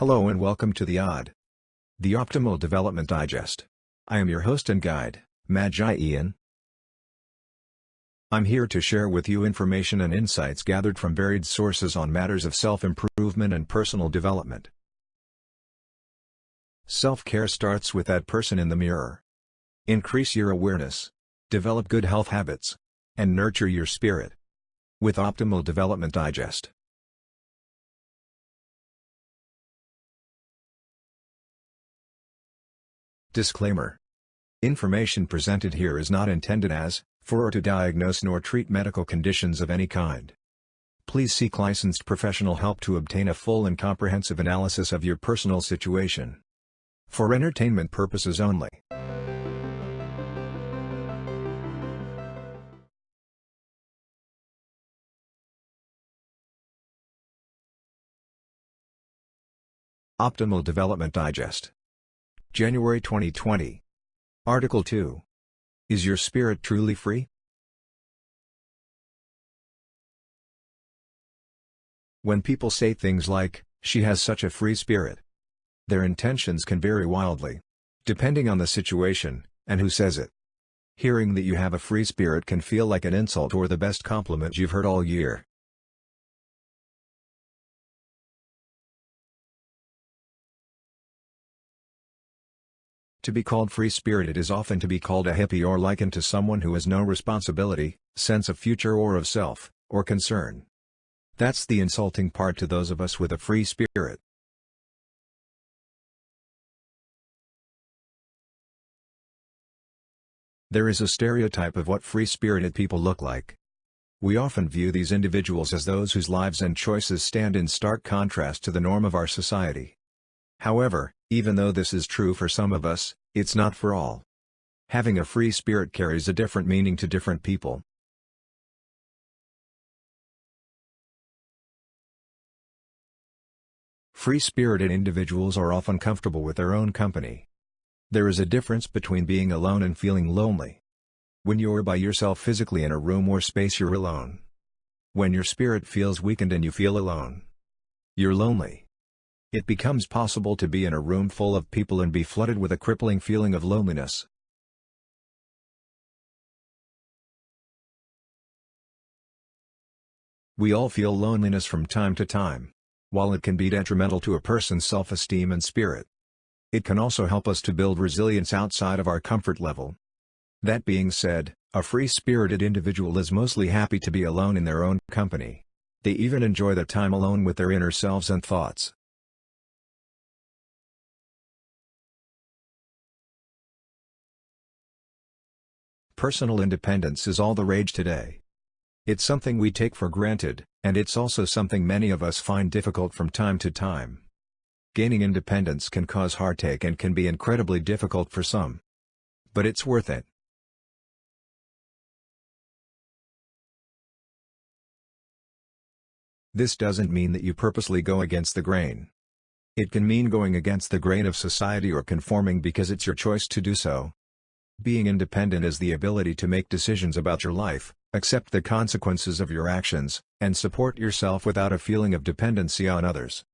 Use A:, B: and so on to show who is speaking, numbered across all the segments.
A: Hello and welcome to the Optimal Development Digest. I am your host and guide, Magi Ian. I'm here to share with you information and insights gathered from varied sources on matters of self-improvement and personal development. Self-care starts with that person in the mirror. Increase your awareness, develop good health habits, and nurture your spirit. With Optimal Development Digest. Disclaimer. Information presented here is not intended as, for or to diagnose nor treat medical conditions of any kind. Please seek licensed professional help to obtain a full and comprehensive analysis of your personal situation. For entertainment purposes only. Optimal Development Digest. January 2020. Article 2. Is your spirit truly free? When people say things like, "She has such a free spirit," their intentions can vary wildly, depending on the situation, and who says it. Hearing that you have a free spirit can feel like an insult or the best compliment you've heard all year. To be called free-spirited is often to be called a hippy or likened to someone who has no responsibility, sense of future or of self, or concern. That's the insulting part to those of us with a free spirit. There is a stereotype of what free-spirited people look like. We often view these individuals as those whose lives and choices stand in stark contrast to the norm of our society. However, even though this is true for some of us, it's not for all. Having a free spirit carries a different meaning to different people. Free-spirited individuals are often comfortable with their own company. There is a difference between being alone and feeling lonely. When you're by yourself physically in a room or space, you're alone. When your spirit feels weakened and you feel alone, you're lonely. It becomes possible to be in a room full of people and be flooded with a crippling feeling of loneliness. We all feel loneliness from time to time. While it can be detrimental to a person's self-esteem and spirit, it can also help us to build resilience outside of our comfort level. That being said, a free-spirited individual is mostly happy to be alone in their own company. They even enjoy the time alone with their inner selves and thoughts. Personal independence is all the rage today. It's something we take for granted, and it's also something many of us find difficult from time to time. Gaining independence can cause heartache and can be incredibly difficult for some. But it's worth it. This doesn't mean that you purposely go against the grain. It can mean going against the grain of society or conforming because it's your choice to do so. Being independent is the ability to make decisions about your life, accept the consequences of your actions, and support yourself without a feeling of dependency on others.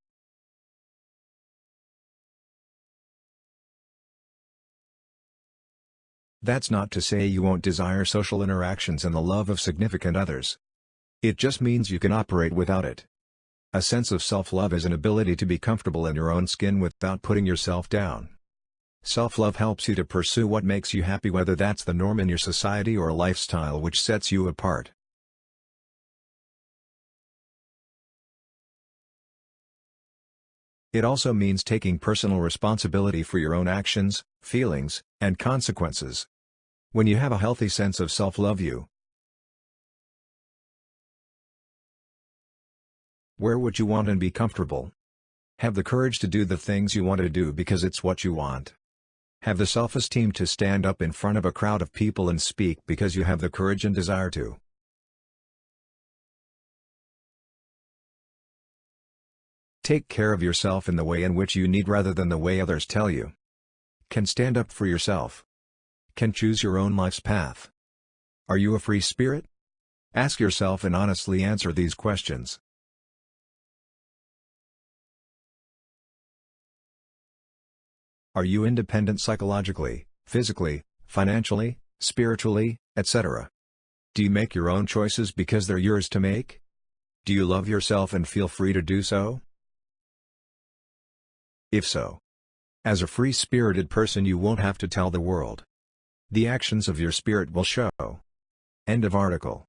A: That's not to say you won't desire social interactions and the love of significant others. It just means you can operate without it. A sense of self-love is an ability to be comfortable in your own skin without putting yourself down. Self-love helps you to pursue what makes you happy, whether that's the norm in your society or a lifestyle which sets you apart. It also means taking personal responsibility for your own actions, feelings, and consequences. When you have a healthy sense of self-love, where would you want and be comfortable? Have the courage to do the things you want to do because it's what you want. Have the self-esteem to stand up in front of a crowd of people and speak because you have the courage and desire to. Take care of yourself in the way in which you need rather than the way others tell you. Can stand up for yourself. Can choose your own life's path. Are you a free spirit? Ask yourself and honestly answer these questions. Are you independent psychologically, physically, financially, spiritually, etc.? Do you make your own choices because they're yours to make? Do you love yourself and feel free to do so? If so, as a free-spirited person you won't have to tell the world. The actions of your spirit will show. End of article.